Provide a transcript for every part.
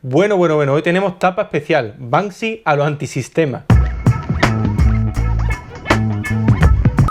Bueno, hoy tenemos tapa especial, Banksy a los antisistemas.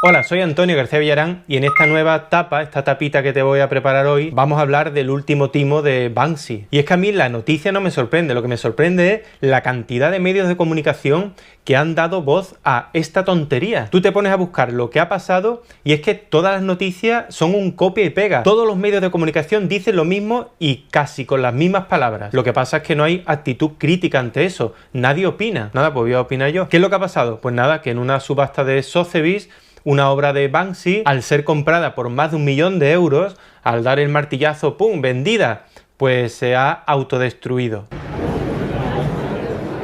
Hola, soy Antonio García Villarán y en esta nueva tapa, esta tapita que te voy a preparar hoy, vamos a hablar del último timo de Banksy. Y es que a mí la noticia no me sorprende, lo que me sorprende es la cantidad de medios de comunicación que han dado voz a esta tontería. Tú te pones a buscar lo que ha pasado y es que todas las noticias son un copia y pega. Todos los medios de comunicación dicen lo mismo y casi con las mismas palabras. Lo que pasa es que no hay actitud crítica ante eso. Nadie opina. Nada, pues voy a opinar yo. ¿Qué es lo que ha pasado? Pues nada, que en una subasta de Sotheby's, una obra de Banksy, al ser comprada por más de 1 millón de euros, al dar el martillazo, ¡pum!, vendida, pues se ha autodestruido.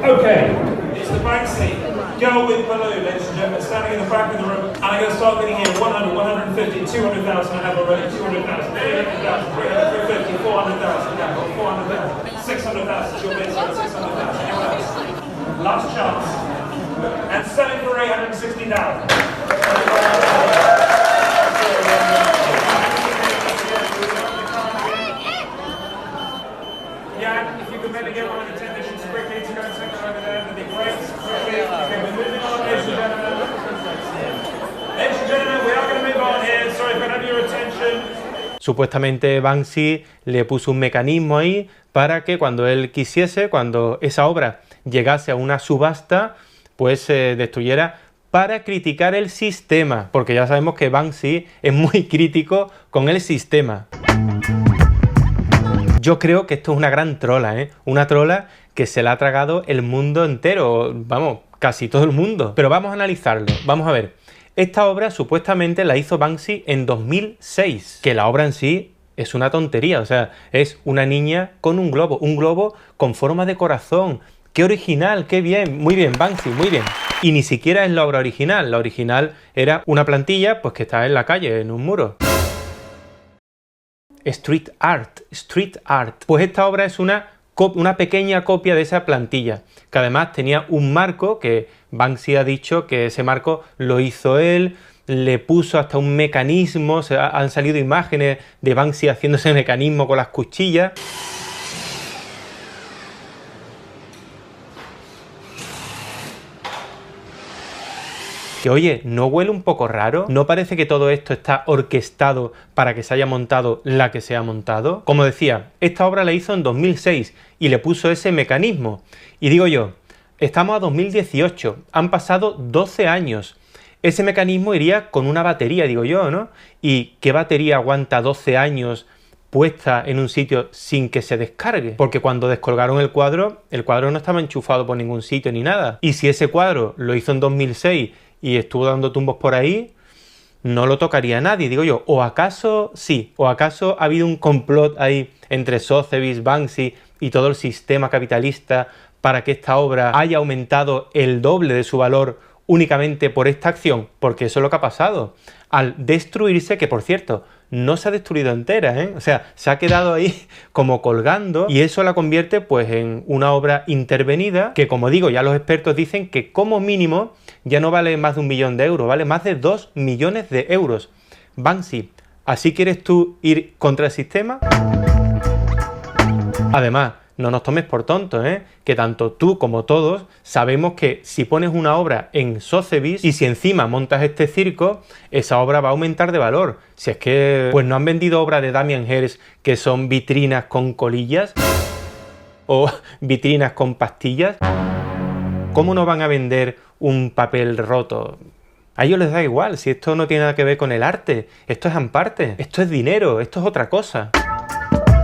Okay, it's the Banksy girl with balloon, ladies and gentlemen, standing in the back of the room, and I'm going to start bidding here 100, 150, 200,000, I have already 200,000, 300,000, 350, 400,000, yeah, 400,000, 600,000 is your bid, 600,000, anyone else? Last chance, and selling for 860,000. Yeah, if you could maybe get one of the technicians quickly to go and take it over there, that'd be great. Quickly. Okay, we're moving on, ladies and gentlemen. Ladies and gentlemen, we are going to move on here. Sorry, if I have your attention. Supuestamente Banksy le puso un mecanismo ahí para que cuando él quisiese, cuando esa obra llegase a una subasta, pues se destruyera para criticar el sistema, porque ya sabemos que Banksy es muy crítico con el sistema. Yo creo que esto es una gran trola, ¿eh? Una trola que se la ha tragado el mundo entero, vamos, casi todo el mundo. Pero vamos a analizarlo, vamos a ver. Esta obra supuestamente la hizo Banksy en 2006, que la obra en sí es una tontería, o sea, es una niña con un globo con forma de corazón. ¡Qué original! ¡Qué bien! Muy bien, Banksy, muy bien. Y ni siquiera es la obra original era una plantilla pues que está en la calle, en un muro. Street art. Pues esta obra es una pequeña copia de esa plantilla, que además tenía un marco que Banksy ha dicho que ese marco lo hizo él, le puso hasta un mecanismo, han salido imágenes de Banksy haciendo ese mecanismo con las cuchillas. Que oye, ¿no huele un poco raro? ¿No parece que todo esto está orquestado para que se haya montado la que se ha montado? Como decía, esta obra la hizo en 2006 y le puso ese mecanismo. Y digo yo, estamos a 2018, han pasado 12 años. Ese mecanismo iría con una batería, digo yo, ¿no? ¿Y qué batería aguanta 12 años puesta en un sitio sin que se descargue? Porque cuando descolgaron el cuadro no estaba enchufado por ningún sitio ni nada. Y si ese cuadro lo hizo en 2006 y estuvo dando tumbos por ahí, no lo tocaría nadie, digo yo. ¿O acaso sí? ¿O acaso ha habido un complot ahí entre Sotheby's, Banksy y todo el sistema capitalista para que esta obra haya aumentado el doble de su valor únicamente por esta acción? Porque eso es lo que ha pasado. Al destruirse, que por cierto, no se ha destruido entera, ¿eh? O sea, se ha quedado ahí como colgando y eso la convierte pues en una obra intervenida que, como digo, ya los expertos dicen que como mínimo ya no vale más de 1 millón de euros, vale más de 2 millones de euros. Banksy, ¿así quieres tú ir contra el sistema? Además, no nos tomes por tontos, ¿eh? Que tanto tú como todos sabemos que si pones una obra en Sotheby's y si encima montas este circo, esa obra va a aumentar de valor. Si es que pues no han vendido obras de Damien Hirst que son vitrinas con colillas o vitrinas con pastillas, ¿cómo no van a vender un papel roto? A ellos les da igual, si esto no tiene nada que ver con el arte, esto es amparte, esto es dinero, esto es otra cosa.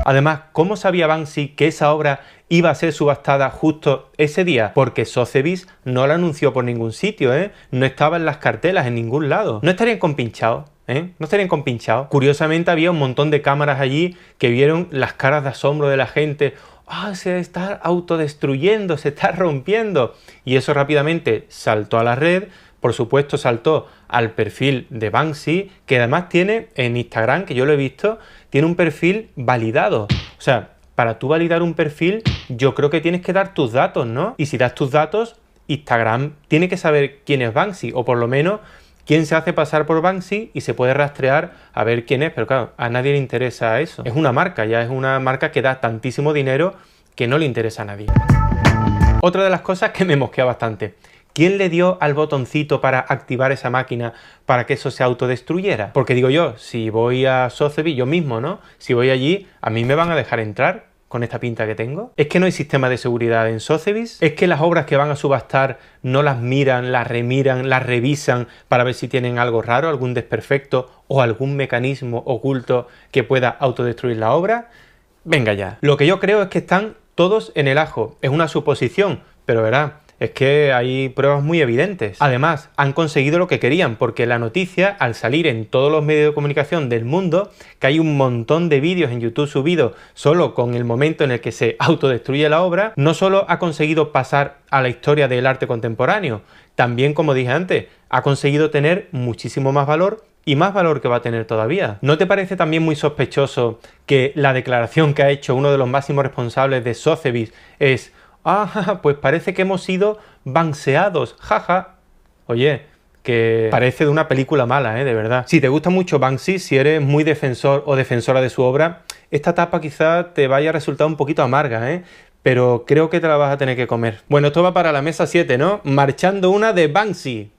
Además, ¿cómo sabía Banksy que esa obra iba a ser subastada justo ese día? Porque Sotheby's no la anunció por ningún sitio, ¿eh? No estaba en las cartelas en ningún lado. ¿No estarían compinchados? ¿Eh? ¿No estarían compinchados? Curiosamente había un montón de cámaras allí que vieron las caras de asombro de la gente. ¡Ah, se está autodestruyendo, se está rompiendo! Y eso rápidamente saltó a la red. Por supuesto saltó al perfil de Banksy, que además tiene en Instagram, que yo lo he visto, tiene un perfil validado. O sea, para tú validar un perfil, yo creo que tienes que dar tus datos, ¿no? Y si das tus datos, Instagram tiene que saber quién es Banksy, o por lo menos quién se hace pasar por Banksy y se puede rastrear a ver quién es. Pero claro, a nadie le interesa eso. Es una marca, ya es una marca que da tantísimo dinero que no le interesa a nadie. Otra de las cosas que me mosquea bastante. ¿Quién le dio al botoncito para activar esa máquina para que eso se autodestruyera? Porque digo yo, si voy a Sotheby's, yo mismo, ¿no? Si voy allí, ¿a mí me van a dejar entrar con esta pinta que tengo? ¿Es que no hay sistema de seguridad en Sotheby's? ¿Es que las obras que van a subastar no las miran, las remiran, las revisan para ver si tienen algo raro, algún desperfecto o algún mecanismo oculto que pueda autodestruir la obra? Venga ya. Lo que yo creo es que están todos en el ajo. Es una suposición, pero verá, es que hay pruebas muy evidentes. Además, han conseguido lo que querían, porque la noticia, al salir en todos los medios de comunicación del mundo, que hay un montón de vídeos en YouTube subidos solo con el momento en el que se autodestruye la obra, no solo ha conseguido pasar a la historia del arte contemporáneo, también, como dije antes, ha conseguido tener muchísimo más valor y más valor que va a tener todavía. ¿No te parece también muy sospechoso que la declaración que ha hecho uno de los máximos responsables de Sotheby's es «Ah, pues parece que hemos sido banseados, jaja»? Oye, que parece de una película mala, de verdad. Si te gusta mucho Banksy, si eres muy defensor o defensora de su obra, esta tapa quizá te vaya a resultar un poquito amarga, pero creo que te la vas a tener que comer. Bueno, esto va para la mesa 7, ¿no? Marchando una de Banksy.